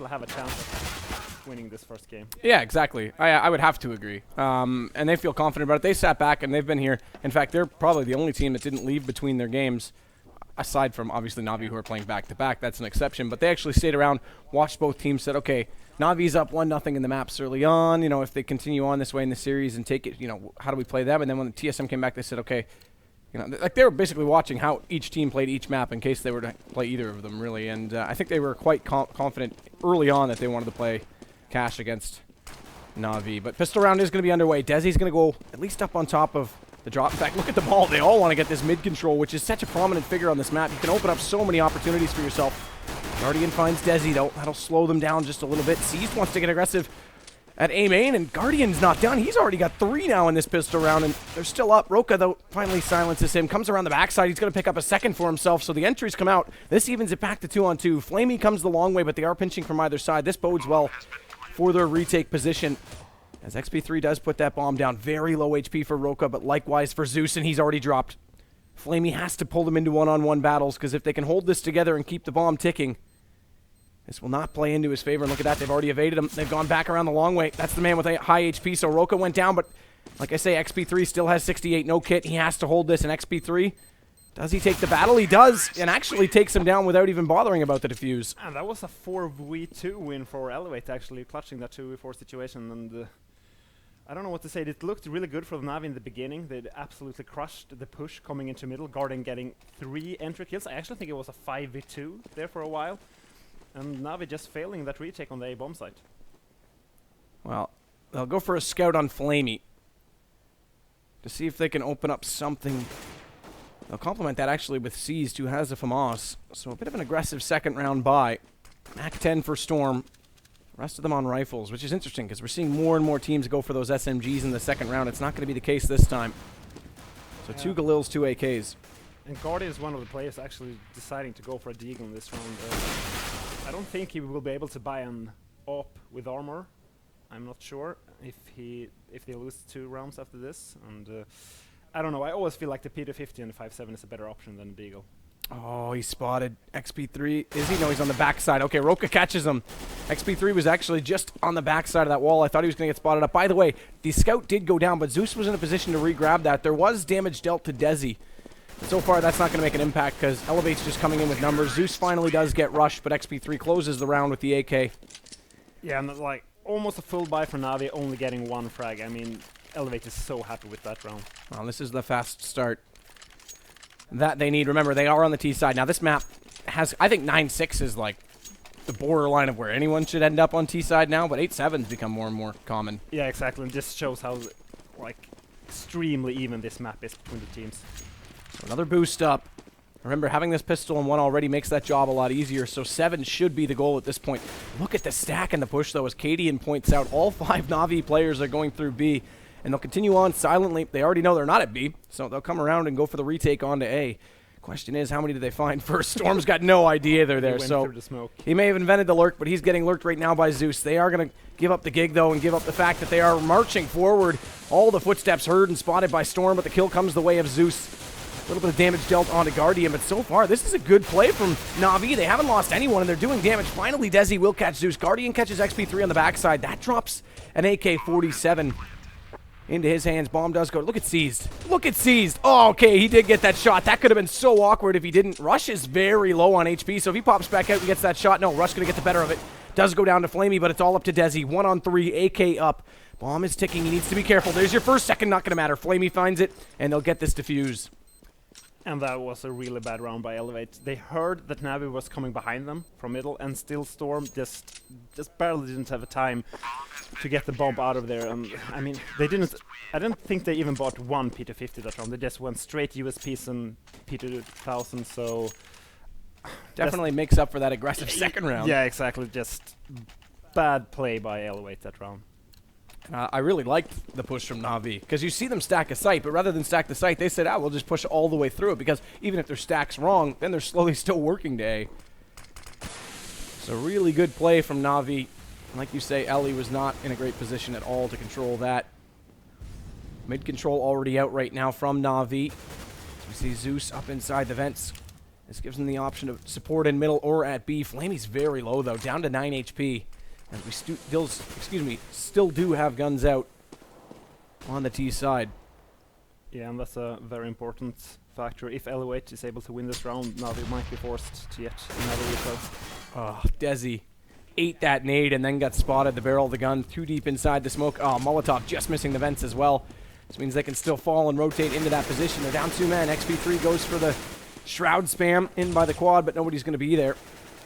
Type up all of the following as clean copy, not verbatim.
actually have a chance of winning this first game. Yeah, exactly. I would have to agree. And they feel confident about it. They sat back and they've been here. In fact, they're probably the only team that didn't leave between their games, aside from obviously NaVi, who are playing back-to-back. That's an exception. But they actually stayed around, watched both teams, said, okay, NaVi's up 1-0 in the maps early on. You know, if they continue on this way in the series and take it, you know, how do we play them? And then when the TSM came back, they said, okay, you know, like they were basically watching how each team played each map in case they were to play either of them, really. And I think they were quite confident early on that they wanted to play Cash against NaVi. But pistol round is going to be underway. Desi's going to go at least up on top of the drop. In fact, look at them all. They all want to get this mid control, which is such a prominent figure on this map. You can open up so many opportunities for yourself. Guardian finds Desi, though. That'll slow them down just a little bit. Seized wants to get aggressive at A main, and Guardian's not done. He's already got 3 now in this pistol round, and they're still up. Roka, though, finally silences him. Comes around the backside. He's going to pick up a second for himself, so the entries come out. This evens it back to 2-on-2. Flamey comes the long way, but they are pinching from either side. This bodes well for their retake position, as XP3 does put that bomb down. Very low HP for Roka, but likewise for Zeus, and he's already dropped. Flamey has to pull them into one-on-one battles, because if they can hold this together and keep the bomb ticking, this will not play into his favor. And look at that, they've already evaded him. They've gone back around the long way. That's the man with a high HP, so Roka went down, but like I say, XP3 still has 68, no kit. He has to hold this, and XP3, does he take the battle? He does, and actually takes him down without even bothering about the defuse. And that was a 4v2 win for eLevate, actually, clutching that 2v4 situation. And I don't know what to say. It looked really good for NaVi in the beginning. They absolutely crushed the push coming into middle. Guardian getting 3 entry kills. I actually think it was a 5v2 there for a while. And NaVi just failing that retake on the A bomb site. Well, they'll go for a scout on Flamey to see if they can open up something. They'll complement that actually with Seized, who has a FAMAS. So a bit of an aggressive second round buy. Mac 10 for Storm. The rest of them on rifles, which is interesting because we're seeing more and more teams go for those SMGs in the second round. It's not going to be the case this time. So 2 Galils, 2 AKs. And Guardian is one of the players actually deciding to go for a Deagle in this round. I don't think he will be able to buy an AWP with armor. I'm not sure if they lose 2 rounds after this. And I don't know. I always feel like the P250 and the 5.7 is a better option than the Deagle. Oh, he spotted XP3. Is he? No, he's on the backside. Okay, Roka catches him. XP3 was actually just on the backside of that wall. I thought he was going to get spotted up. By the way, the scout did go down, but Zeus was in a position to re-grab that. There was damage dealt to Desi. So far, that's not going to make an impact because eLevate's just coming in with numbers. Zeus finally does get rushed, but XP3 closes the round with the AK. Yeah, and like almost a full buy for NaVi, only getting 1 frag. I mean, eLevate is so happy with that round. Well, this is the fast start that they need. Remember, they are on the T side. Now, this map has, I think 9-6 is like the borderline of where anyone should end up on T side now, but 8-7's become more and more common. Yeah, exactly. And this shows how like extremely even this map is between the teams. So another boost up. Remember, having this pistol in 1 already makes that job a lot easier, so 7 should be the goal at this point. Look at the stack and the push, though, as Cadian points out. All 5 NaVi players are going through B, and they'll continue on silently. They already know they're not at B, so they'll come around and go for the retake onto A. Question is, how many do they find first? Storm's got no idea they're there, so he may have invented the lurk, but he's getting lurked right now by Zeus. They are going to give up the gig, though, and give up the fact that they are marching forward. All the footsteps heard and spotted by Storm, but the kill comes the way of Zeus. A little bit of damage dealt onto Guardian, but so far, this is a good play from NaVi. They haven't lost anyone, and they're doing damage. Finally, Desi will catch Zeus. Guardian catches XP3 on the backside. That drops an AK-47 into his hands. Bomb does go. Look at Seized. Look at Seized. Oh, okay, he did get that shot. That could have been so awkward if he didn't. Rush is very low on HP, so if he pops back out and gets that shot, no, Rush going to get the better of it. Does go down to Flamey, but it's all up to Desi. 1-on-3, AK up. Bomb is ticking. He needs to be careful. There's your first, second, not going to matter. Flamey finds it, and they'll get this defuse. And that was a really bad round by eLevate. They heard that NaVi was coming behind them from middle, and still Storm just barely didn't have a time to get the bomb out of there. And I mean, they didn't. I don't think they even bought 1 P250 that round. They just went straight USPs and P2000. So definitely makes up for that aggressive second round. Yeah, exactly. Just bad play by eLevate that round. I really liked the push from NaVi, because you see them stack a site, but rather than stack the site, they said, we'll just push all the way through it, because even if their stack's wrong, then they're slowly still working to A. So really good play from NaVi. Like you say, Ellie was not in a great position at all to control that. Mid control already out right now from NaVi. We see Zeus up inside the vents. This gives them the option of support in middle or at B. Flamey's very low, though, down to 9 HP. And we still do have guns out on the T side. Yeah, and that's a very important factor. If eLevate is able to win this round, NaVi might be forced to yet another refill. Oh, Desi ate that nade and then got spotted, the barrel of the gun, too deep inside the smoke. Oh, Molotov just missing the vents as well. This means they can still fall and rotate into that position. They're down 2 men. XP3 goes for the Shroud spam in by the quad, but nobody's going to be there.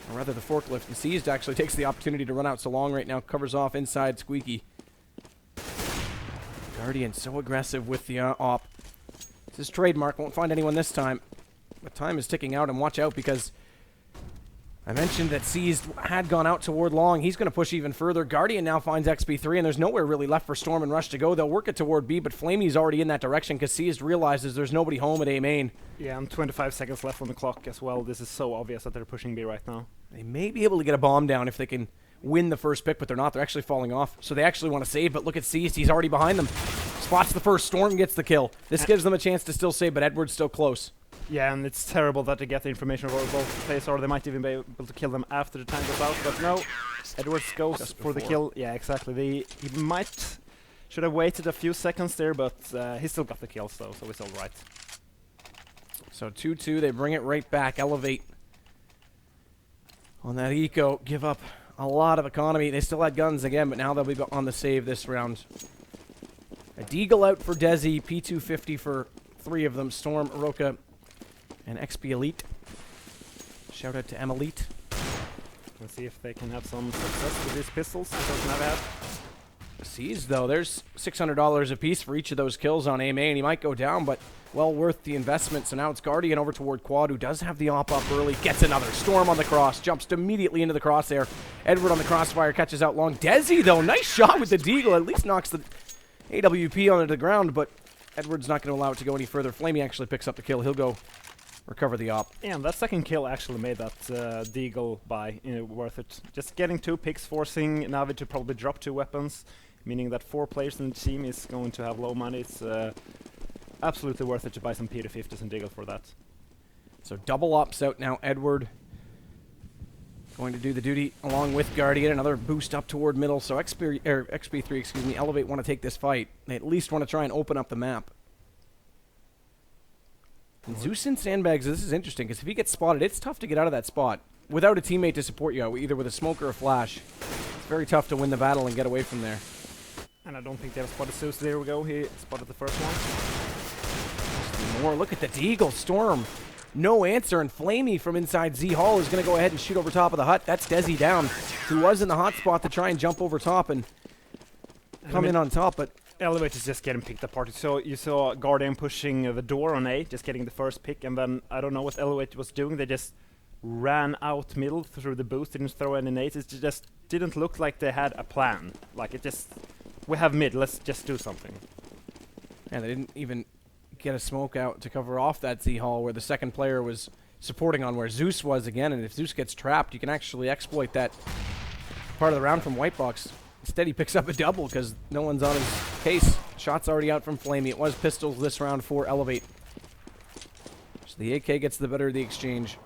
Or rather, the forklift. And Seized actually takes the opportunity to run out so long right now. Covers off inside Squeaky. Guardian so aggressive with the op. It's his trademark. Won't find anyone this time. But time is ticking out, and watch out because I mentioned that Seized had gone out toward long. He's going to push even further. Guardian now finds XP3, and there's nowhere really left for Storm and Rush to go. They'll work it toward B, but Flamey's already in that direction because Seized realizes there's nobody home at A main. Yeah, and 25 seconds left on the clock as well. This is so obvious that they're pushing B right now. They may be able to get a bomb down if they can win the first pick, but they're not. They're actually falling off. So they actually want to save, but look at Seized. He's already behind them. Spots the first. Storm gets the kill. This gives them a chance to still save, but Edward's still close. Yeah, and it's terrible that they get the information of where both players are. They might even be able to kill them after the time goes out, but no. Edwards goes for the kill. Yeah, exactly. He should have waited a few seconds there, but he still got the kill, so it's all right. So 2-2, they bring it right back. eLevate on that eco. Give up a lot of economy. They still had guns again, but now they'll be on the save this round. A Deagle out for Desi. P250 for 3 of them. Storm, Roka, and XP Elite. Shout out to M Elite. Let's see if they can have some success with these pistols. It doesn't have had. Seized, though, there's $600 a piece for each of those kills on A main. He might go down, but well worth the investment. So now it's Guardian over toward Quad, who does have the op up early. Gets another. Storm on the cross. Jumps immediately into the crosshair. Edward on the crossfire. Catches out long. Desi, though, nice shot with the Deagle. At least knocks the AWP onto the ground, but Edward's not going to allow it to go any further. Flamey actually picks up the kill. He'll go recover the op. Yeah, and that second kill actually made that Deagle buy worth it. Just getting 2 picks, forcing NaVi to probably drop 2 weapons, meaning that 4 players in the team is going to have low money. It's absolutely worth it to buy some P250s and Deagle for that. So double ops out now. Edward going to do the duty along with Guardian. Another boost up toward middle. So XP3, excuse me, eLevate want to take this fight. They at least want to try and open up the map. And Zeus and Sandbags, this is interesting, because if he gets spotted, it's tough to get out of that spot without a teammate to support you out, either with a smoke or a flash. It's very tough to win the battle and get away from there. And I don't think they have spotted Zeus. There we go. He spotted the first one. More. Look at the Deagle. Storm. No answer, and Flamey from inside Z Hall is going to go ahead and shoot over top of the hut. That's Desi down, who was in the hot spot to try and jump over top and come in on top, but eLevate is just getting picked apart. So you saw Guardian pushing the door on A, just getting the first pick, and then I don't know what eLevate was doing. They just ran out middle through the boost, didn't throw any nades. It just didn't look like they had a plan. Like it just, we have mid, let's just do something. And they didn't even get a smoke out to cover off that Z Hall where the second player was supporting on where Zeus was again, and if Zeus gets trapped, you can actually exploit that part of the round from White Box. Instead, he picks up a double because no one's on his case. Shot's already out from Flamey. It was pistols this round for eLevate. So the AK gets the better of the exchange.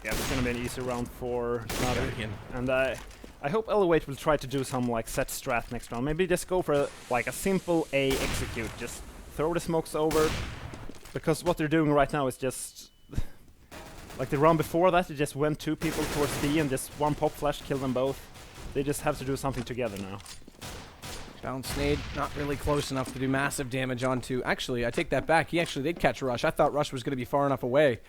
Yeah, it's going to be an easy round for NaVi. And I hope eLevate will try to do some like set strat next round. Maybe just go for like a simple A execute. Just throw the smokes over. Because what they're doing right now is just... like the round before that, they just went 2 people towards B and just 1 pop flash killed them both. They just have to do something together now. Bounce nade, not really close enough to do massive damage onto... Actually, I take that back. He actually did catch Rush. I thought Rush was going to be far enough away.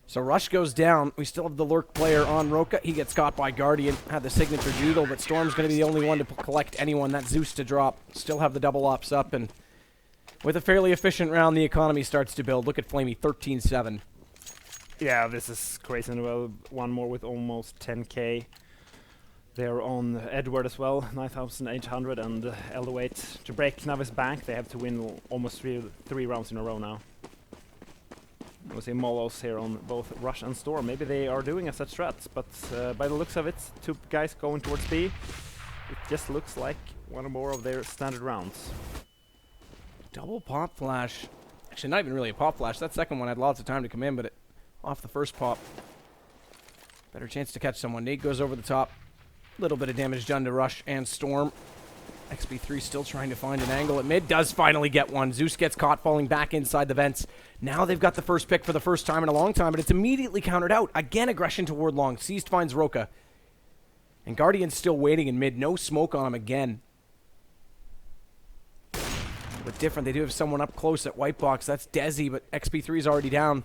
So Rush goes down. We still have the lurk player on Roka. He gets caught by Guardian. Had the signature Deagle, but Storm's going to be the only one to collect anyone. That's Zeus to drop. Still have the double ops up, and with a fairly efficient round, the economy starts to build. Look at Flamey, 13-7. Yeah, this is crazy. And well, one more with almost 10k. They're on Edward as well, 9,800, and eLevate. To break NaVi's bank, they have to win almost three rounds in a row now. We see Molos here on both Rush and Storm. Maybe they are doing a set strat, but by the looks of it, 2 guys going towards B. It just looks like one or more of their standard rounds. Double pop flash. Actually, not even really a pop flash. That second one had lots of time to come in, but it off the first pop. Better chance to catch someone. Nate goes over the top. Little bit of damage done to Rush and Storm. XP3 still trying to find an angle at mid. Does finally get one. Zeus gets caught falling back inside the vents. Now they've got the first pick for the first time in a long time, but it's immediately countered out. Again, aggression toward long. Seized finds Roka. And Guardian's still waiting in mid. No smoke on him again. But different. They do have someone up close at white box. That's Desi, but XP3 is already down.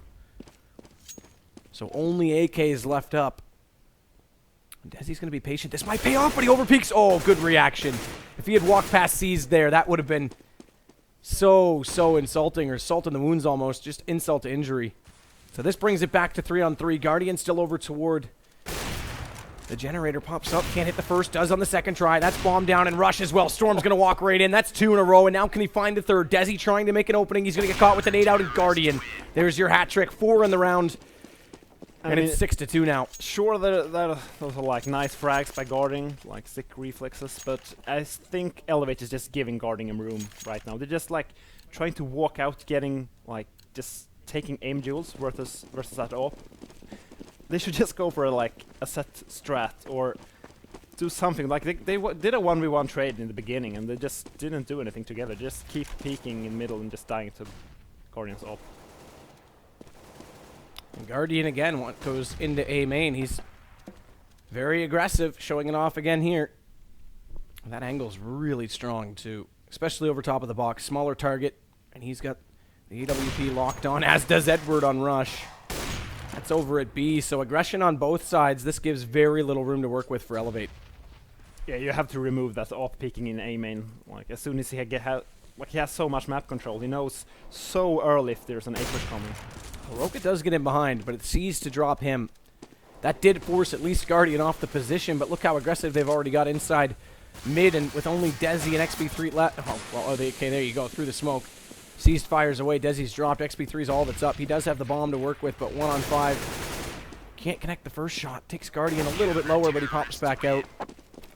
So only AK is left up. Desi's going to be patient. This might pay off, but he overpeaks. Oh, good reaction. If he had walked past Seized there, that would have been so insulting, or salt in the wounds almost. Just insult to injury. So this brings it back to 3-on-3. Guardian still over toward the generator. Pops up. Can't hit the first. Does on the second try. That's bomb down and Rush as well. Storm's going to walk right in. That's 2 in a row. And now can he find the third? Desi trying to make an opening. He's going to get caught with an 8 out in Guardian. There's your hat trick. 4 in the round. And it's 6-2 now. Sure, those are like nice frags by guarding, like sick reflexes, but I think eLevate is just giving guarding him room right now. They're just like trying to walk out, getting like just taking aim duels versus that AWP. They should just go for like a set strat or do something. Like they did a 1v1 trade in the beginning and they just didn't do anything together. Just keep peeking in middle and just dying to Guardian's AWP. And Guardian again goes into A main. He's very aggressive, showing it off again here. That angle's really strong too, especially over top of the box. Smaller target, and he's got the AWP locked on, as does Edward on Rush. That's over at B, so aggression on both sides. This gives very little room to work with for eLevate. Yeah, you have to remove that AWP peeking in A main. Like as soon as he he has so much map control, he knows so early if there's an A push coming. Roka does get in behind, but it sees to drop him. That did force at least Guardian off the position, but look how aggressive they've already got inside mid, and with only Desi and XP3 left. Oh, well, okay, there you go, through the smoke. Seized fires away. Desi's dropped. XP3's all that's up. He does have the bomb to work with, but 1-on-5. Can't connect the first shot. Takes Guardian a little bit lower, but he pops back out.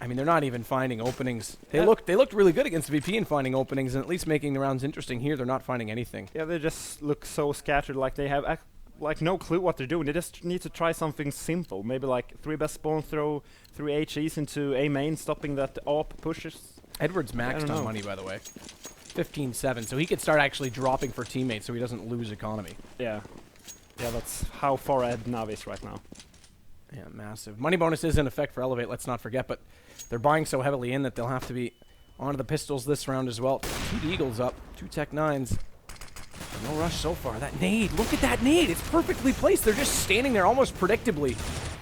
I mean, they're not even finding openings. They looked really good against VP in finding openings and at least making the rounds interesting. Here, they're not finding anything. Yeah, they just look so scattered, like they have like no clue what they're doing. They just need to try something simple. Maybe like 3 best spawn, throw 3 HEs into A main, stopping that AWP pushes. Edward's maxed on money, by the way. 15-7, so he could start actually dropping for teammates so he doesn't lose economy. Yeah. Yeah, that's how far ahead NaVi is right now. Yeah, massive. Money bonus is in effect for eLevate, let's not forget, but they're buying so heavily in that they'll have to be onto the pistols this round as well. 2 Eagles up, 2 Tech 9s. No rush so far. That nade, look at that nade. It's perfectly placed. They're just standing there almost predictably.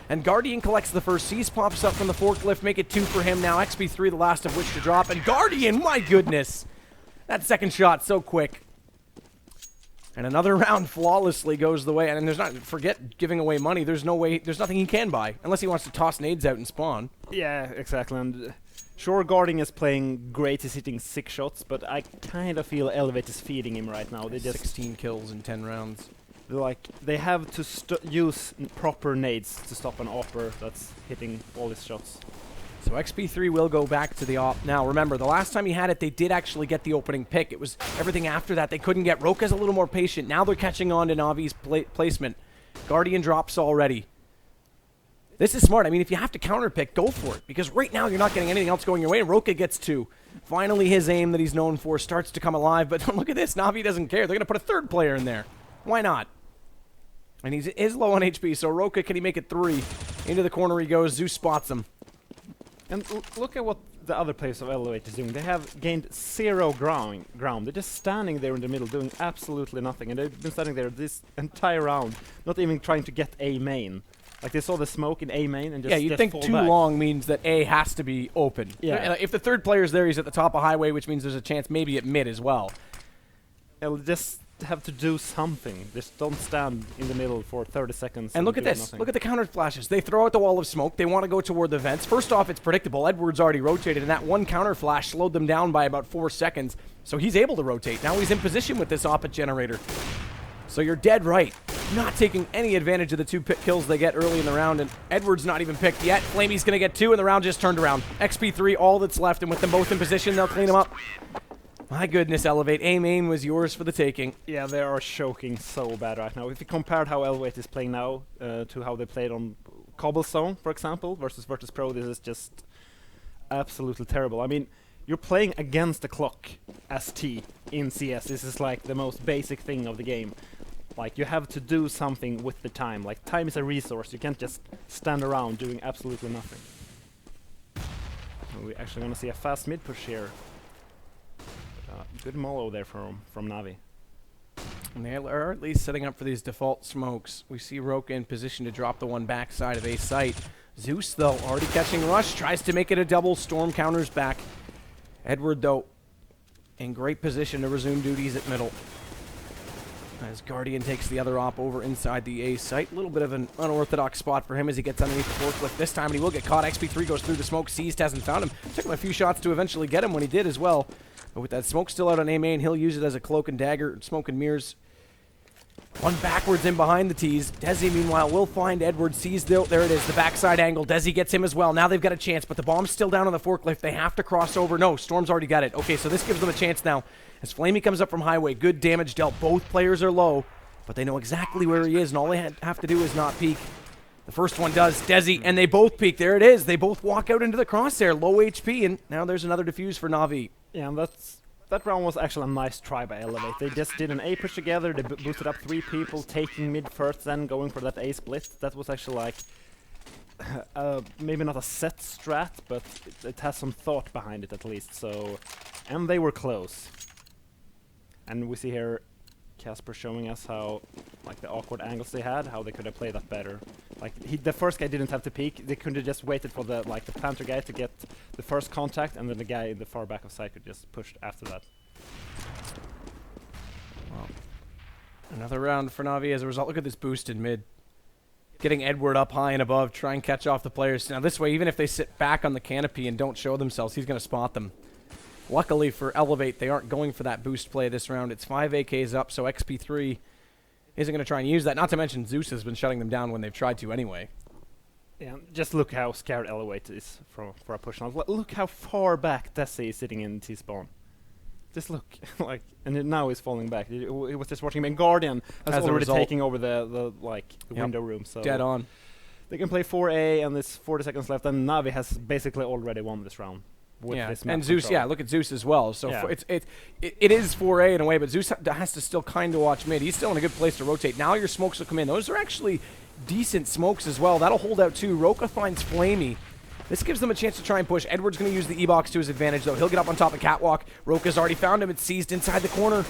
And Guardian collects the first. Seas pops up from the forklift, make it 2 for him now. XP3, the last of which to drop. And Guardian, my goodness. That second shot so quick. And another round flawlessly goes the way. And there's not, forget giving away money. There's no way, there's nothing he can buy. Unless he wants to toss nades out and spawn. Yeah, exactly. And sure, Guardian is playing great. He's hitting 6 shots. But I kind of feel eLevate is feeding him right now. They just 16 kills in 10 rounds. They have to use proper nades to stop an AWPer that's hitting all his shots. So XP3 will go back to the AWP. Now, remember, the last time he had it, they did actually get the opening pick. It was everything after that they couldn't get. Roka's a little more patient. Now they're catching on to NaVi's placement. Guardian drops already. This is smart. I mean, if you have to counter pick, go for it. Because right now you're not getting anything else going your way, and Roka gets 2. Finally, his aim that he's known for starts to come alive. But look at this. NaVi doesn't care. They're going to put a 3rd player in there. Why not? And he is low on HP, so Roka, can he make it 3? Into the corner he goes. Zeus spots him. And look at what the other players of eLevate is doing. They have gained 0 ground. They're just standing there in the middle doing absolutely nothing. And they've been standing there this entire round, not even trying to get A main. Like they saw the smoke in A main and just you'd think too long means that A has to be open. Yeah. If the 3rd player's there, he's at the top of highway, which means there's a chance maybe at mid as well. They'll just have to do something. Just don't stand in the middle for 30 seconds. And look at this. Nothing. Look at the counter flashes. They throw out the wall of smoke. They want to go toward the vents. First off, it's predictable. Edward's already rotated, and that one counter flash slowed them down by about 4 seconds. So he's able to rotate. Now he's in position with this op generator. So you're dead right. Not taking any advantage of the 2 kills they get early in the round, and Edward's not even picked yet. Flamey's going to get 2, and the round just turned around. XP3, all that's left, and with them both in position, they'll clean them up. My goodness, eLevate. A main was yours for the taking. Yeah, they are choking so bad right now. If you compared how eLevate is playing now to how they played on Cobblestone, for example, versus Virtus Pro, this is just absolutely terrible. I mean, you're playing against the clock as T in CS. This is like the most basic thing of the game. Like, you have to do something with the time. Like, time is a resource. You can't just stand around doing absolutely nothing. We're actually going to see a fast mid push here. Good mollo there from NaVi. And they are at least setting up for these default smokes. We see Roka in position to drop the one backside of A site. Zeus, though, already catching Rush. Tries to make it a double. Storm counters back. Edward, though, in great position to resume duties at middle. As Guardian takes the other op over inside the A site. A little bit of an unorthodox spot for him as he gets underneath the forklift this time, and he will get caught. XP3 goes through the smoke. Seized hasn't found him. Took him a few shots to eventually get him when he did as well. But with that smoke still out on A main, he'll use it as a cloak and dagger. Smoke and mirrors. One backwards in behind the tees. Desi, meanwhile, will find Edward. Seized out. There it is, the backside angle. Desi gets him as well. Now they've got a chance, but the bomb's still down on the forklift. They have to cross over. No, Storm's already got it. Okay, so this gives them a chance now. As Flamey comes up from highway, good damage dealt. Both players are low, but they know exactly where he is, and all they have to do is not peek. The first one does, Desi, and they both peek. There it is. They both walk out into the crosshair, low HP, and now there's another defuse for NaVi. Yeah, and that round was actually a nice try by eLevate. They just did an A push together, they boosted up 3 people, taking mid first, then going for that A split. That was actually like, maybe not a set strat, but it has some thought behind it at least, so... And they were close. And we see here Casper showing us how, like, the awkward angles they had, how they could have played that better. Like, the first guy didn't have to peek. They could have just waited for the planter guy to get the first contact, and then the guy in the far back of side could just push after that. Well, another round for NaVi as a result. Look at this boost in mid. Getting Edward up high and above, try and catch off the players. Now this way, even if they sit back on the canopy and don't show themselves, he's going to spot them. Luckily for eLevate, they aren't going for that boost play this round. It's 5 AKs up, so XP3 isn't going to try and use that. Not to mention Zeus has been shutting them down when they've tried to anyway. Yeah, just look how scared eLevate is for a push now. Look how far back Desi is sitting in T-spawn. Just look, like, and now he's falling back. He was just watching him, and Guardian has already taking over the window room. So dead on. They can play 4A, and there's 40 seconds left, and NaVi has basically already won this round. Yeah, and Zeus, control. Yeah, look at Zeus as well. So yeah. It is 4A in a way, but Zeus has to still kind of watch mid. He's still in a good place to rotate. Now your smokes will come in. Those are actually decent smokes as well. That'll hold out too. Roka finds Flamey. This gives them a chance to try and push. Edward's going to use the E-box to his advantage, though. He'll get up on top of Catwalk. Roka's already found him. It's seized inside the corner.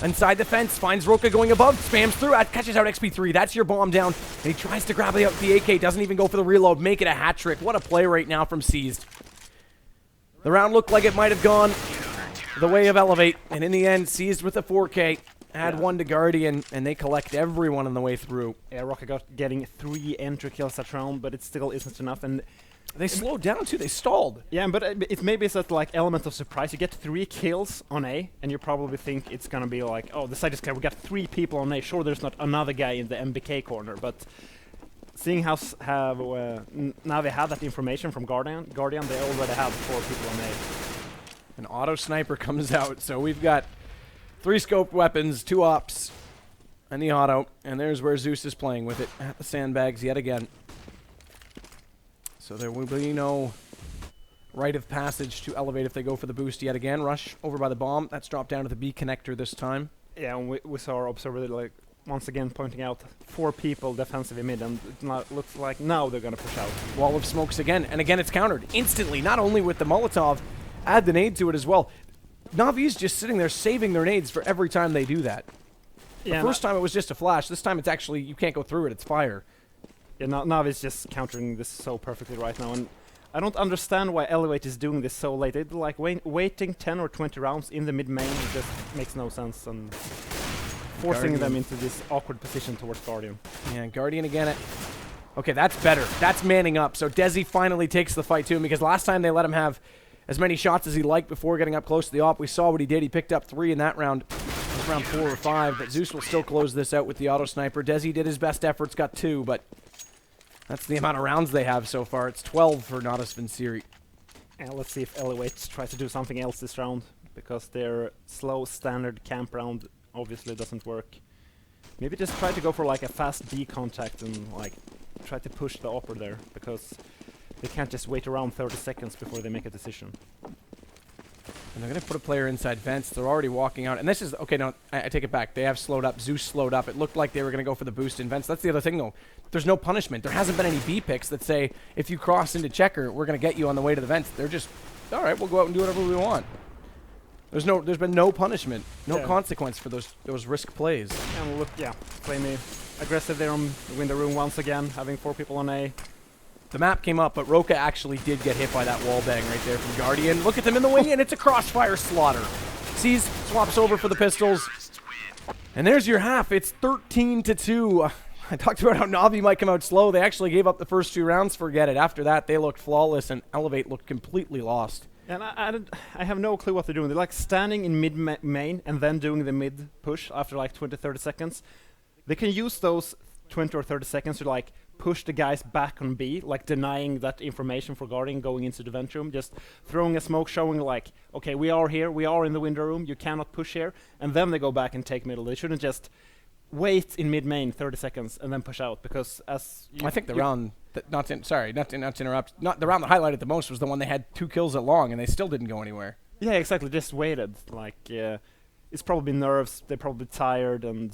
Inside the fence. Finds Roka going above. Spams through. Catches out XP3. That's your bomb down. And he tries to grab the AK. Doesn't even go for the reload. Make it a hat trick. What a play right now from Seized. The round looked like it might have gone the way of eLevate, and in the end, Seized with a 4K, add one to Guardian, and they collect everyone on the way through. Yeah, Roka getting 3 entry kills that round, but it still isn't enough, and they slowed down too. They stalled. Yeah, but it maybe is that like element of surprise. You get 3 kills on A, and you probably think it's gonna be like, oh, the side is clear. We got 3 people on A. Sure, there's not another guy in the MBK corner, but. Seeing how NaVi had that information from Guardian, they already have 4 people on A. An auto sniper comes out, so we've got 3 scoped weapons, 2 ops, and the auto, and there's where Zeus is playing with it at the sandbags yet again. So there will be no rite of passage to eLevate if they go for the boost yet again. Rush over by the bomb. That's dropped down to the B connector this time. Yeah, and we saw our observer like once again pointing out 4 people defensively mid, and it looks like now they're going to push out. Wall of smokes again, and again it's countered instantly, not only with the Molotov, add the nade to it as well. NaVi's just sitting there saving their nades for every time they do that. Yeah, the first time it was just a flash, this time it's actually, you can't go through it, it's fire. Yeah, NaVi's just countering this so perfectly right now, and I don't understand why eLevate is doing this so late. It's like waiting 10 or 20 rounds in the mid-main, it just makes no sense, and forcing them into this awkward position towards Guardian. Yeah, Guardian again. Okay, that's better. That's manning up. So Desi finally takes the fight to him, because last time they let him have as many shots as he liked before getting up close to the op. We saw what he did. He picked up 3 in that round. It was round 4 or 5, but Zeus will still close this out with the auto sniper. Desi did his best efforts, got 2, but that's the amount of rounds they have so far. It's 12 for Natus Vincere. And let's see if eLevate tries to do something else this round. because their slow standard camp round obviously doesn't work. Maybe just try to go for like a fast B contact and like try to push the upper there, because they can't just wait around 30 seconds before they make a decision. And they're going to put a player inside vents. They're already walking out. And this is... Okay, no, I take it back. They have slowed up. Zeus slowed up. It looked like they were going to go for the boost in vents. That's the other thing, though. There's no punishment. There hasn't been any B picks that say, if you cross into checker, we're going to get you on the way to the vents. They're just, all right, we'll go out and do whatever we want. There's been no punishment, no consequence for those risk plays. And look, Flamey aggressive there on the window room once again, having 4 people on A. The map came up, but Roka actually did get hit by that wall bang right there from Guardian. Look at them in the wing, and it's a crossfire slaughter. Sees swaps over for the pistols. And there's your half. It's 13-2. I talked about how NaVi might come out slow. They actually gave up the first 2 rounds. Forget it. After that, they looked flawless, and eLevate looked completely lost. And I have no clue what they're doing. They're like standing in mid-main and then doing the mid push after like 20-30 seconds. They can use those 20 or 30 seconds to like push the guys back on B, like denying that information for Guardian going into the vent room, just throwing a smoke showing like, okay, we are here, we are in the window room, you cannot push here, and then they go back and take middle. They shouldn't just wait in mid-main 30 seconds and then push out, because as I think the round that not to interrupt, the round that highlighted the most was the one they had 2 kills at long and they still didn't go anywhere. Yeah, exactly, just waited. Like it's probably nerves, they're probably tired, and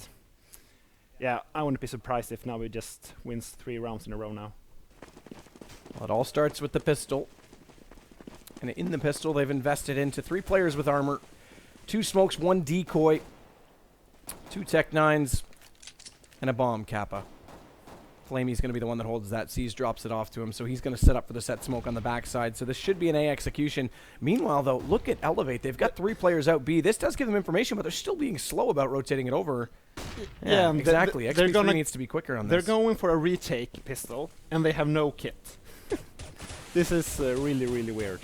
yeah, I wouldn't be surprised if NaVi just wins 3 rounds in a row now. Well, it all starts with the pistol. And in the pistol, they've invested into 3 players with armor, 2 smokes, 1 decoy, 2 Tech 9s, and a bomb Kappa. Flamey's going to be the one that holds that. Seas drops it off to him, so he's going to set up for the set smoke on the backside. So this should be an A execution. Meanwhile, though, look at eLevate. They've got 3 players out B. This does give them information, but they're still being slow about rotating it over. Yeah, exactly. XP3 needs to be quicker on this. They're going for a retake pistol, and they have no kit. This is really, really weird.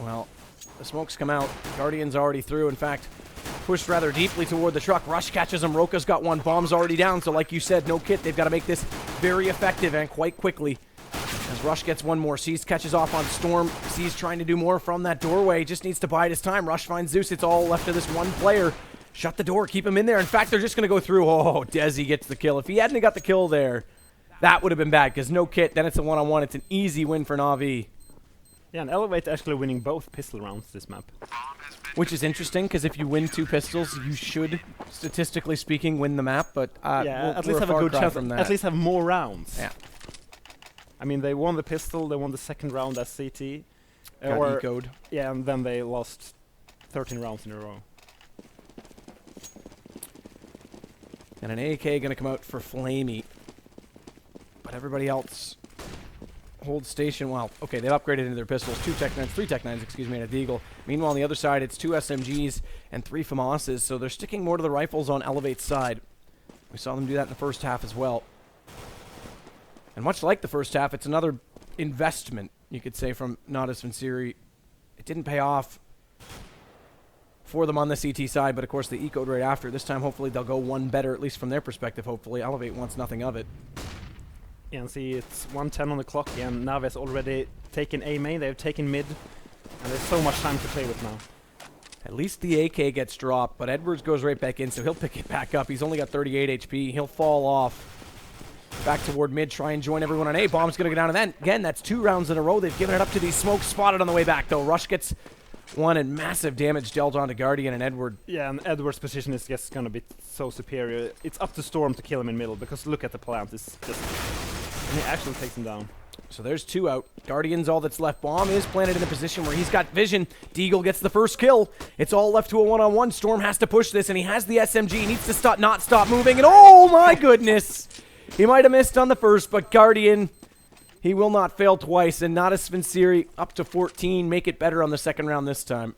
Well, the smokes come out. Guardian's already through. In fact, pushed rather deeply toward the truck. Rush catches him. Roka's got 1. Bomb's already down. So like you said, no kit. They've got to make this very effective and quite quickly. As Rush gets 1 more. Seas catches off on Storm. Seas trying to do more from that doorway. Just needs to bide his time. Rush finds Zeus. It's all left to this 1 player. Shut the door. Keep him in there. In fact, they're just going to go through. Oh, Desi gets the kill. If he hadn't got the kill there, that would have been bad, because no kit. Then it's a 1-on-1. It's an easy win for NaVi. Yeah, and eLevate actually winning both pistol rounds this map. Which is interesting, because if you win 2 pistols, you should, statistically speaking, win the map. But yeah, at least have a good chance from that. At least have more rounds. Yeah. I mean, they won the pistol, they won the 2nd round as CT. Got ecoed. Yeah, and then they lost 13 rounds in a row. And an AK going to come out for Flamey. But everybody else holds station. Well, okay, they've upgraded into their pistols. 3 Tech 9s, excuse me, and a Deagle. Meanwhile, on the other side, it's 2 SMGs and 3 FAMASs, so they're sticking more to the rifles on eLevate's side. We saw them do that in the first half as well. And much like the first half, it's another investment, you could say, from Natus Vincere. It didn't pay off for them on the CT side, but of course they ecoed right after. This time, hopefully, they'll go 1 better, at least from their perspective, hopefully. eLevate wants nothing of it. Yeah, and see, it's 1:10 on the clock, and NaVi has already taken A main, they've taken mid, and there's so much time to play with now. At least the AK gets dropped, but Edwards goes right back in, so he'll pick it back up. He's only got 38 HP. He'll fall off. Back toward mid, try and join everyone on A. Bomb's going to go down, and then, again, that's 2 rounds in a row. They've given it up to these smokes, spotted on the way back, though. Rush gets 1, and massive damage dealt onto Guardian and Edward. Yeah, and Edward's position is just going to be so superior. It's up to Storm to kill him in middle, because look at the plant. It's just... And he actually takes him down. So there's 2 out. Guardian's all that's left. Bomb is planted in a position where he's got vision. Deagle gets the first kill. It's all left to a 1-on-1. Storm has to push this, and he has the SMG. He needs to not stop moving, and oh my goodness! He might have missed on the first, but Guardian, he will not fail twice, and Natus Vincere up to 14. Make it better on the 2nd round this time.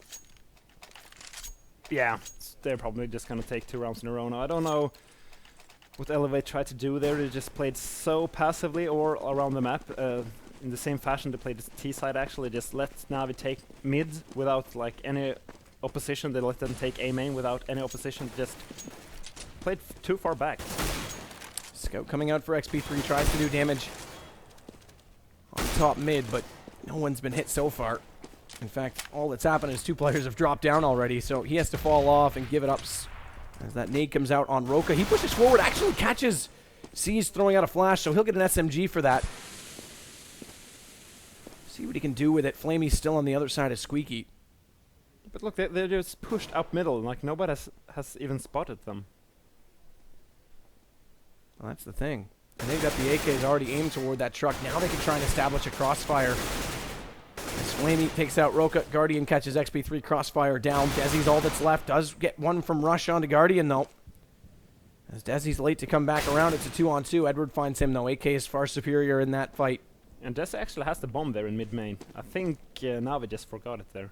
Yeah, they're probably just going to take 2 rounds in a row now. I don't know what eLevate tried to do there. They just played so passively or around the map. In the same fashion they played the T side, actually. Just let NaVi take mid without like any opposition. They let them take A main without any opposition. Just played too far back. Scout coming out for XP3, tries to do damage on top mid, but no one's been hit so far. In fact, all that's happened is 2 players have dropped down already, so he has to fall off and give it up as that nade comes out on Roka. He pushes forward, actually catches C's throwing out a flash, so he'll get an SMG for that. See what he can do with it. Flamey's still on the other side of Squeaky. But look, they're just pushed up middle, like nobody has even spotted them. Well, that's the thing. And they've got the AKs already aimed toward that truck. Now they can try and establish a crossfire. As Flamey takes out Roka, Guardian catches XP3, crossfire down. Desi's all that's left. Does get one from Rush onto Guardian, though. As Desi's late to come back around, it's a 2-on-2. Edward finds him, though. AK is far superior in that fight. And Desi actually has the bomb there in mid-main. I think NaVi just forgot it there.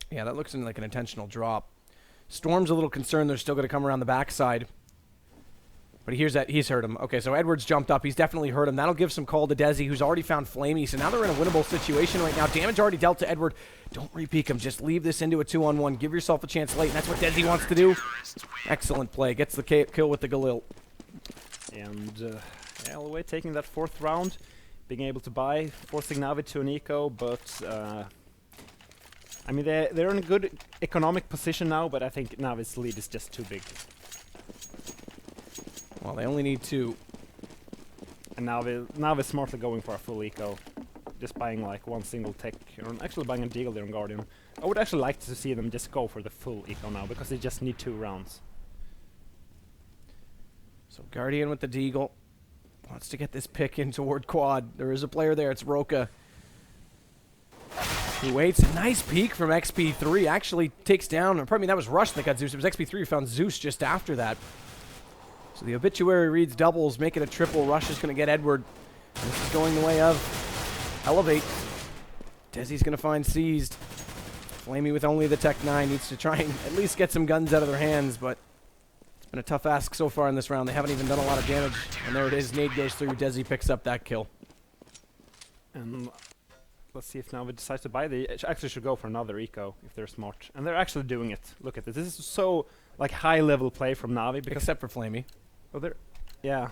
Yeah, that looks like an intentional drop. Storm's a little concerned they're still going to come around the backside. But he hears that he's hurt him. Okay, so Edwards jumped up. He's definitely hurt him. That'll give some call to Desi, who's already found Flamey. So now they're in a winnable situation right now. Damage already dealt to Edward. Don't re-peek him. Just leave this into a 2-on-1. Give yourself a chance late, and that's what Desi wants to do. Excellent play. Gets the kill with the Galil. And LA taking that 4th round, being able to buy, forcing NaVi to an eco, but I mean, they're in a good economic position now, but I think NaVi's lead is just too big. Well, they only need 2. And NaVi's smartly going for a full eco, just buying like one single tech, or actually buying a deagle there on Guardian. I would actually like to see them just go for the full eco now, because they just need 2 rounds. So Guardian with the deagle. Wants to get this pick in toward quad. There is a player there. It's Roka. He waits. A nice peek from XP3. Actually takes down, or pardon me, that was Rush that got Zeus. It was XP3 who found Zeus just after that. So the obituary reads doubles, make it a triple. Rush is going to get Edward. And this is going the way of eLevate. Desi's going to find Seized. Flamey with only the Tech 9 needs to try and at least get some guns out of their hands, but it's been a tough ask so far in this round. They haven't even done a lot of damage. And there it is. Nade goes through. Desi picks up that kill. And let's see if NaVi decides to buy the... actually should go for another eco if they're smart. And they're actually doing it. Look at this. This is so like high-level play from NaVi. Except for Flamey. Oh, they're... yeah.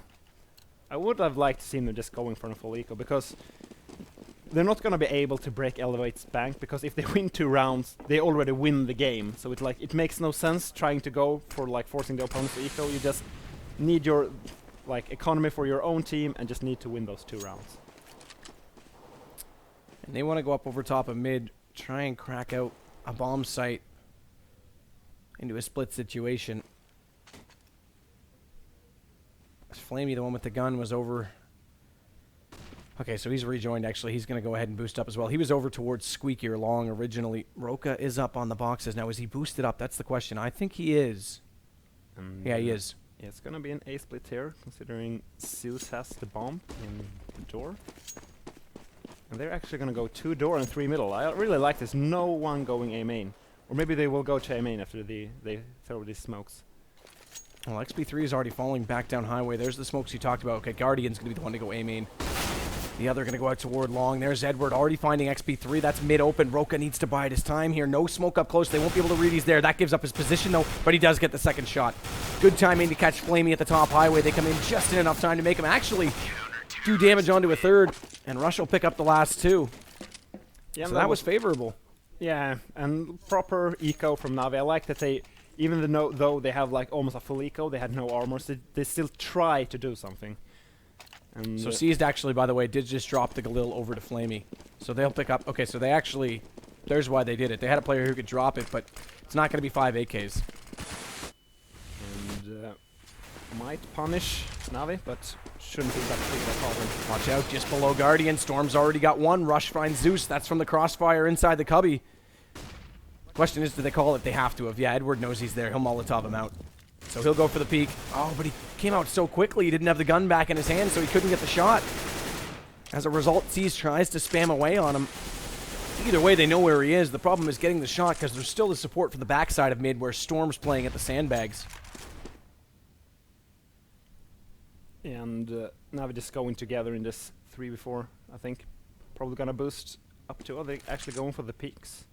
I would have liked to see them just going for a full eco, because they're not going to be able to break eLevate's bank, because if they win 2 rounds, they already win the game. So it's like, it makes no sense trying to go for like forcing the opponent to eco. You just need your like economy for your own team and just need to win those 2 rounds. And they want to go up over top of mid, try and crack out a bomb site into a split situation. Flamey, the one with the gun, was over. Okay, so he's rejoined, actually. He's going to go ahead and boost up as well. He was over towards Squeaky or Long originally. Roka is up on the boxes. Now, is he boosted up? That's the question. I think he is. Yeah, he is. Yeah, it's going to be an A split here, considering Zeus has the bomb in the door. And they're actually going to go 2 door and 3 middle. I really like this. No one going A main. Or maybe they will go to A main after they throw these smokes. Well, XP3 is already falling back down highway. There's the smokes you talked about. Okay, Guardian's going to be the one to go A main. The other going to go out toward Long. There's Edward already finding XP3. That's mid-open. Roka needs to bide his time here. No smoke up close. They won't be able to read he's there. That gives up his position, though, but he does get the second shot. Good timing to catch Flamey at the top highway. They come in just in enough time to make him actually do damage onto a 3rd, and Rush will pick up the last 2. Yeah, so that was favorable. Yeah, and proper eco from NaVi. I like that they... even though they have like almost a full eco, they had no armor, so they still try to do something. And so Seized actually, by the way, did just drop the Galil over to Flamey. So they'll pick up... okay, so they actually... there's why they did it. They had a player who could drop it, but it's not going to be 5 AKs. And might punish NaVi, but shouldn't be that big of a problem. Watch out, just below Guardian. Storm's already got 1. Rush finds Zeus. That's from the crossfire inside the cubby. Question is, do they call it? They have to have. Yeah, Edward knows he's there. He'll Molotov him out. So he'll go for the peek. Oh, but he came out so quickly. He didn't have the gun back in his hand, so he couldn't get the shot. As a result, Seas tries to spam away on him. Either way, they know where he is. The problem is getting the shot, because there's still the support for the backside of mid, where Storm's playing at the sandbags. And NaVi just going together in this 3v4, I think. Probably gonna boost up to... are they actually going for the peaks?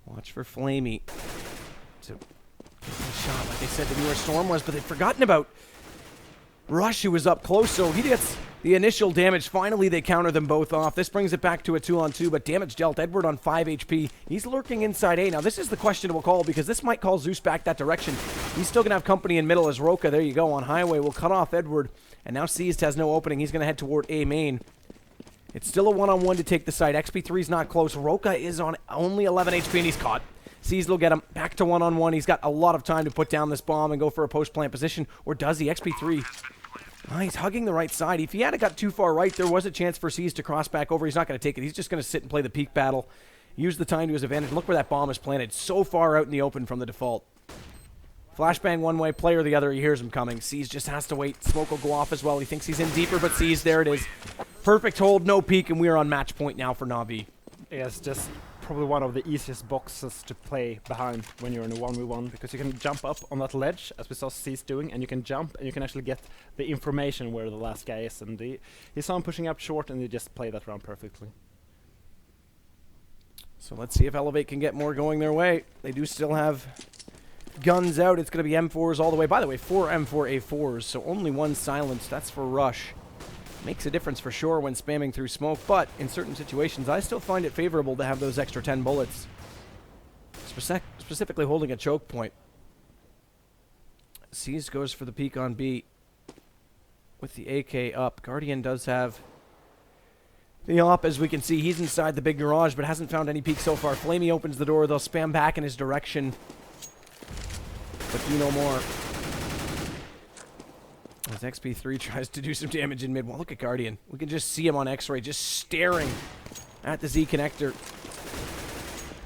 Watch for Flamey to get the shot, like they said they knew where Storm was, but they'd forgotten about Rush, who was up close, so he gets The initial damage, finally they counter them both off. This brings it back to a 2-on-2, but damage dealt. Edward on 5 HP. He's lurking inside A. Now, this is the questionable call because this might call Zeus back that direction. He's still going to have company in middle as Roka, there you go, on highway will cut off Edward. And now Seized has no opening. He's going to head toward A main. It's still a one-on-one to take the site. XP3's not close. Roka is on only 11 HP and he's caught. Seized will get him back to one-on-one. He's got a lot of time to put down this bomb and go for a post-plant position. Or does he? XP3... he's hugging the right side. If he had got too far right, there was a chance for Seized to cross back over. He's not going to take it. He's just going to sit and play the peak battle. Use the time to his advantage. Look where that bomb is planted. So far out in the open from the default. Flashbang one way, player the other. He hears him coming. Seized just has to wait. Smoke will go off as well. He thinks he's in deeper, but Seized, there it is. Perfect hold, no peek, and we are on match point now for NaVi. Yeah, it's just probably one of the easiest boxes to play behind when you're in a 1v1 because you can jump up on that ledge as we saw Seized doing, and you can jump and you can actually get the information where the last guy is, and he saw him pushing up short and he just played that round perfectly. So let's see if eLevate can get more going their way. They do still have guns out. It's going to be M4s all the way. By the way, 4 M4A4s, so only one silenced. That's for Rush. Makes a difference for sure when spamming through smoke, but in certain situations, I still find it favorable to have those extra 10 bullets. Specifically holding a choke point. Seized goes for the peek on B with the AK up. Guardian does have the op, as we can see. He's inside the big garage, but hasn't found any peek so far. Flamey opens the door. They'll spam back in his direction, but do no more. As XP3 tries to do some damage in mid. Well, look at Guardian. We can just see him on X-ray, just staring at the Z connector.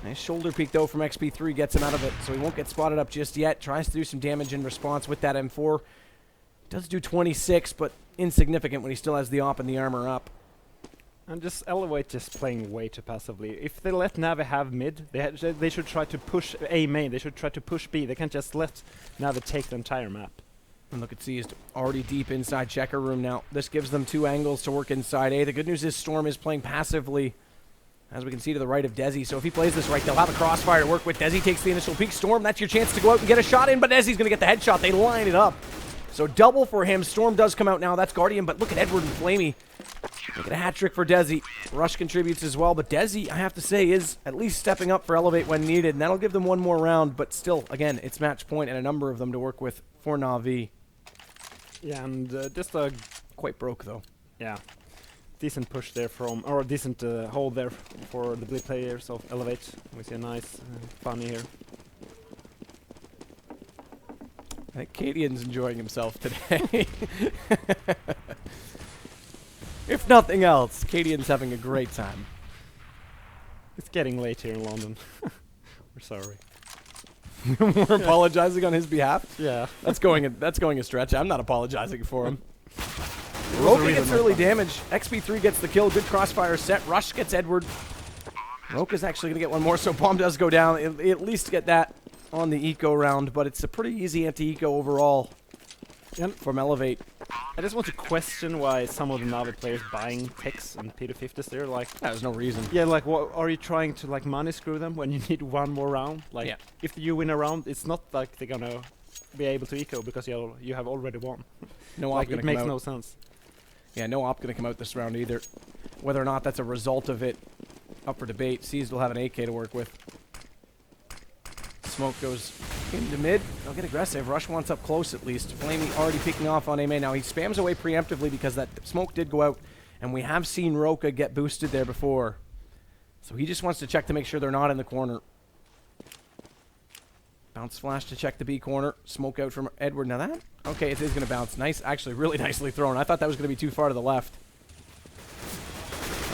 Nice shoulder peek, though, from XP3. Gets him out of it, so he won't get spotted up just yet. Tries to do some damage in response with that M4. Does do 26, but insignificant when he still has the op and the armor up. And just eLevate just playing way too passively. If they let NaVi have mid, they should try to push A main. They should try to push B. They can't just let NaVi take the entire map. And look at Seized, already deep inside checker room now. This gives them 2 angles to work inside A. The good news is Storm is playing passively, as we can see to the right of Desi. So if he plays this right, they'll have a crossfire to work with. Desi takes the initial peek. Storm, that's your chance to go out and get a shot in, but Desi's going to get the headshot. They line it up. So double for him. Storm does come out now. That's Guardian, but look at Edward and Flamey. Making a hat trick for Desi. Rush contributes as well, but Desi, I have to say, is at least stepping up for eLevate when needed, and that'll give them one more round, but still, again, it's match point and a number of them to work with for NaVi. Yeah, and just a quite broke though. Yeah, decent push there from, or decent hold there for the blue players of eLevate. We see a nice funny here. I think Cadian's enjoying himself today. If nothing else, Cadian's having a great time. It's getting late here in London. We're sorry. We're apologizing on his behalf. Yeah, that's going a stretch. I'm not apologizing for him. Roka gets early damage. XP3 gets the kill. Good crossfire set. Rush gets Edward. Roka's actually going to get one more, so bomb does go down. At least get that on the eco round, but it's a pretty easy anti-eco overall from eLevate. I just want to question why some of the NaVi players buying picks and P250s there, like... There's no reason. Yeah, like, what, are you trying to, like, money screw them when you need one more round? Like, if you win a round, it's not like they're gonna be able to eco because you have already won. No like, op gonna it makes come out. no sense. Yeah, no op gonna come out this round either. Whether or not that's a result of it, up for debate. Seized will have an AK to work with. Smoke goes into mid. They'll get aggressive. Rush wants up close at least. Flamey already picking off on A main. Now he spams away preemptively because that smoke did go out, and we have seen Roka get boosted there before. So he just wants to check to make sure they're not in the corner. Bounce flash to check the B corner. Smoke out from Edward. Now that, okay, it is going to bounce. Nice, actually really nicely thrown. I thought that was going to be too far to the left.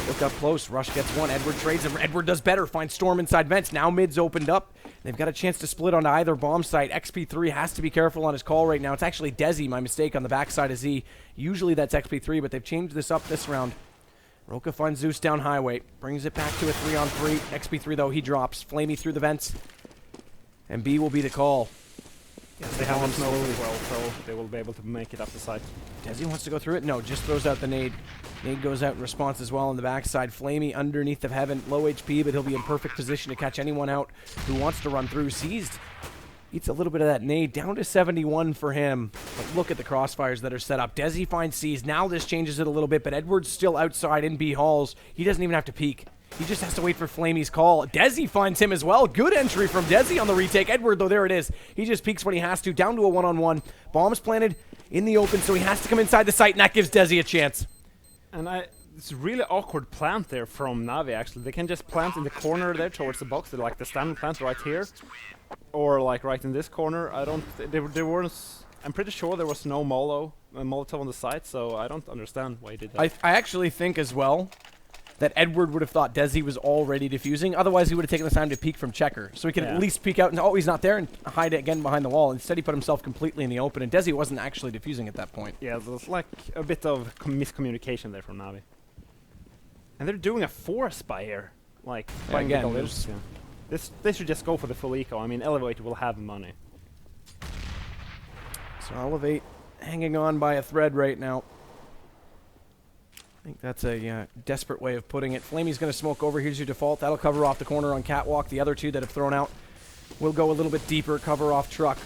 Look up close. Rush gets one. Edward trades him. Edward does better. Finds Storm inside vents. Now mid's opened up. They've got a chance to split onto either bomb site. XP3 has to be careful on his call right now. It's actually Desi, my mistake, on the backside of Z. Usually that's XP3, but they've changed this up this round. Roka finds Zeus down highway. Brings it back to a 3-on-3. XP3, though, he drops. Flamey through the vents. And B will be the call. Yes, they have one smoke as well, so they will be able to make it up the side. Desi wants to go through it? No, just throws out the nade. Nade goes out in response as well on the backside. Flamey underneath of heaven. Low HP, but he'll be in perfect position to catch anyone out who wants to run through. Seized Eats a little bit of that nade. Down to 71 for him. But look at the crossfires that are set up. Desi finds C's. Now this changes it a little bit, but Edward's still outside in B halls. He doesn't even have to peek. He just has to wait for Flamey's call. Desi finds him as well. Good entry from Desi on the retake. Edward, though, there it is. He just peeks when he has to. Down to a one-on-one. Bomb's planted in the open, so he has to come inside the site, and that gives Desi a chance. And it's a really awkward plant there from NaVi, actually. They can just plant in the corner there towards the box. They're like the standard plant right here. Or like right in this corner. There weren't. I'm pretty sure there was no Molotov on the site, so I don't understand why he did that. I actually think as well that Edward would have thought Desi was already defusing. Otherwise, he would have taken the time to peek from checker, so he could at least peek out and oh, he's not there, and hide it again behind the wall. Instead, he put himself completely in the open, and Desi wasn't actually defusing at that point. Yeah, there's like a bit of miscommunication there from NaVi. And they're doing a force buy here, like buying again, the lives. Yeah. They should just go for the full eco. I mean, eLevate will have money. So eLevate hanging on by a thread right now. I think that's a desperate way of putting it. Flamey's going to smoke over. Here's your default. That'll cover off the corner on Catwalk. The other two that have thrown out will go a little bit deeper, cover off truck.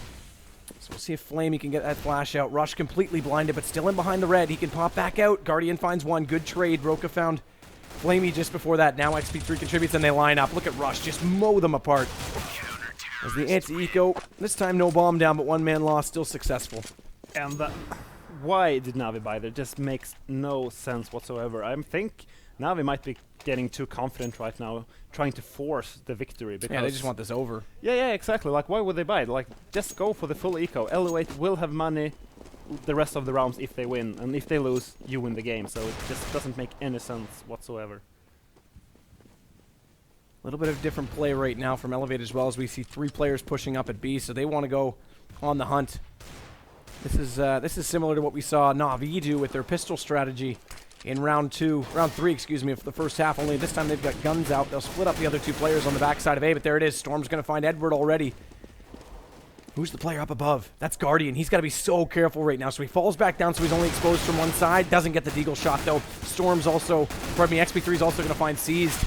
So we'll see if Flamey can get that flash out. Rush completely blinded, but still in behind the red. He can pop back out. Guardian finds one. Good trade. Roka found Flamey just before that. Now XP3 contributes and they line up. Look at Rush. Just mow them apart. As the anti-eco, this time no bomb down, but one man lost, still successful. And why did NaVi buy there? Just makes no sense whatsoever. I think NaVi might be getting too confident right now, trying to force the victory. Because yeah, they just want this over. Yeah, exactly. Like, why would they buy it? Like, just go for the full eco. eLevate will have money the rest of the rounds if they win, and if they lose, you win the game. So it just doesn't make any sense whatsoever. A little bit of different play right now from eLevate as well, as we see 3 players pushing up at B, so they want to go on the hunt. This is similar to what we saw NaVi do with their pistol strategy in round 3, excuse me, of the first half. Only this time they've got guns out. They'll split up the other 2 players on the backside of A, but there it is. Storm's going to find Edward already. Who's the player up above? That's Guardian. He's got to be so careful right now. So he falls back down, so he's only exposed from one side. Doesn't get the deagle shot, though. Storm's also, XP3 is also going to find seized.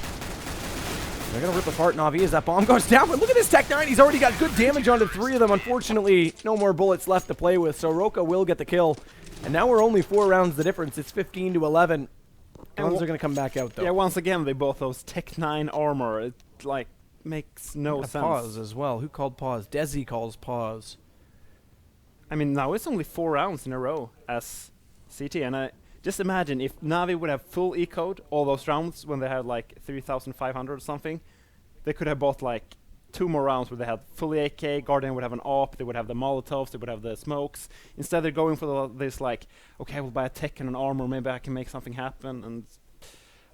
They're going to rip apart NaVi as that bomb goes down. But look at this Tech 9. He's already got good damage onto 3 of them. Unfortunately, no more bullets left to play with. So Roka will get the kill. And now we're only 4 rounds the difference. It's 15-11. Guns are going to come back out, though. Yeah, once again, they both those Tech 9 armor. It, like, makes no sense. Pause as well. Who called pause? Desi calls pause. I mean, now it's only 4 rounds in a row as CT, and I just imagine if NaVi would have full eco'd all those rounds when they had like 3,500 or something, they could have bought like 2 more rounds where they had fully AK, Guardian would have an AWP, they would have the Molotovs, they would have the smokes. Instead they're going for this like, okay, we'll buy a tech and an armor, maybe I can make something happen, and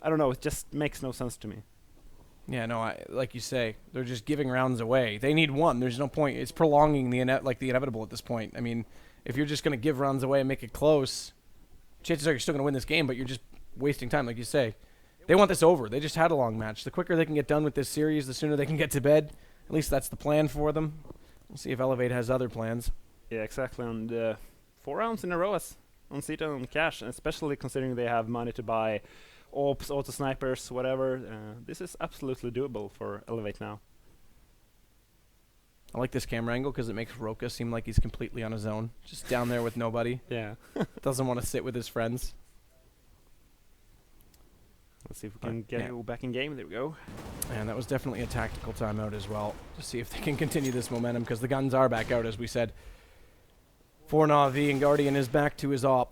I don't know, it just makes no sense to me. Yeah, no, like you say, they're just giving rounds away. They need one. There's no point. It's prolonging the inevitable at this point. I mean, if you're just going to give rounds away and make it close, chances are you're still going to win this game, but you're just wasting time, like you say. They want this over. They just had a long match. The quicker they can get done with this series, the sooner they can get to bed. At least that's the plan for them. We'll see if eLevate has other plans. Yeah, exactly. And 4 rounds in a row on Zeta and Cash, especially considering they have money to buy AWPs, auto snipers, whatever. This is absolutely doable for eLevate now. I like this camera angle because it makes Roka seem like he's completely on his own. Just down there with nobody. Yeah. Doesn't want to sit with his friends. Let's see if we can get back in game. There we go. And that was definitely a tactical timeout as well, to see if they can continue this momentum, because the guns are back out, as we said. For NaVi, and Guardian is back to his AWP.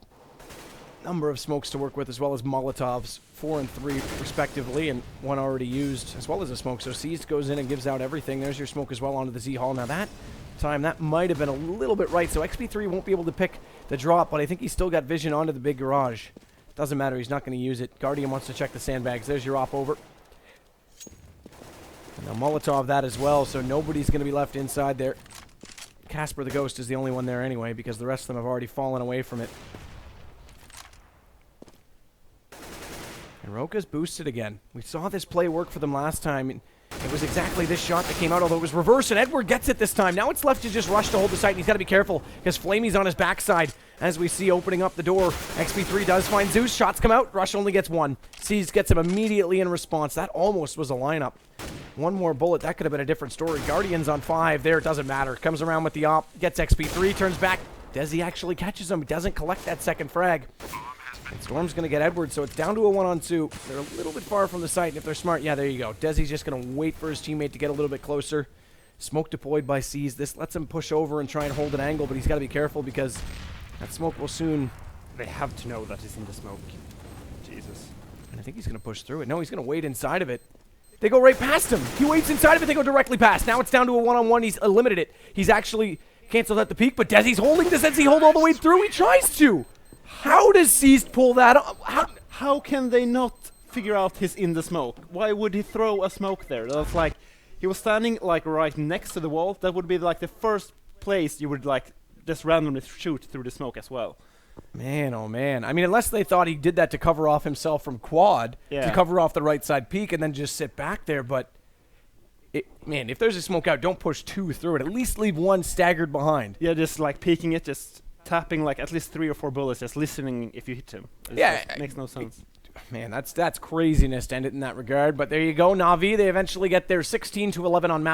Number of smokes to work with, as well as Molotovs, 4 and 3 respectively, and 1 already used, as well as a smoke. So Seized goes in and gives out everything. There's your smoke as well onto the Z Hall. Now that time, that might have been a little bit right, so XP3 won't be able to pick the drop, but I think he's still got vision onto the big garage. Doesn't matter, he's not going to use it. Guardian wants to check the sandbags. There's your AWP over. And now Molotov that as well, so nobody's going to be left inside there. Casper the Ghost is the only one there anyway, because the rest of them have already fallen away from it. And Roka's boosted again. We saw this play work for them last time. And it was exactly this shot that came out, although it was reversed, and Edward gets it this time. Now it's left to just rush to hold the site, and he's got to be careful, because Flamey's on his backside, as we see opening up the door. XP3 does find Zeus. Shots come out. Rush only gets 1. Seized gets him immediately in response. That almost was a lineup. One more bullet, that could have been a different story. Guardian's on 5 there, it doesn't matter. Comes around with the op, gets XP3, turns back. Desi actually catches him, doesn't collect that second frag. And Storm's going to get Edward, so it's down to a 1-on-2. They're a little bit far from the site, and if they're smart, yeah, there you go. Desi's just going to wait for his teammate to get a little bit closer. Smoke deployed by C's. This lets him push over and try and hold an angle, but he's got to be careful because that smoke will soon... They have to know that he's in the smoke. Jesus. And I think he's going to push through it. No, he's going to wait inside of it. They go right past him. He waits inside of it. They go directly past. Now it's down to a 1-on-1. He's eliminated it. He's actually canceled at the peak, but Desi's holding. Does Desi hold all the way through? He tries to. How does Seized pull that up? How can they not figure out he's in the smoke? Why would he throw a smoke there? That's like, he was standing like right next to the wall. That would be like the first place you would like just randomly shoot through the smoke as well. Man, oh man. I mean, unless they thought he did that to cover off himself from quad, to cover off the right side peak and then just sit back there, but man, if there's a smoke out, don't push 2 through it. At least leave 1 staggered behind. Yeah, just like peeking it, just tapping like at least 3 or 4 bullets, just listening if you hit him. It makes no sense. Man, that's craziness to end it in that regard. But there you go, NaVi. They eventually get their 16-11 on map.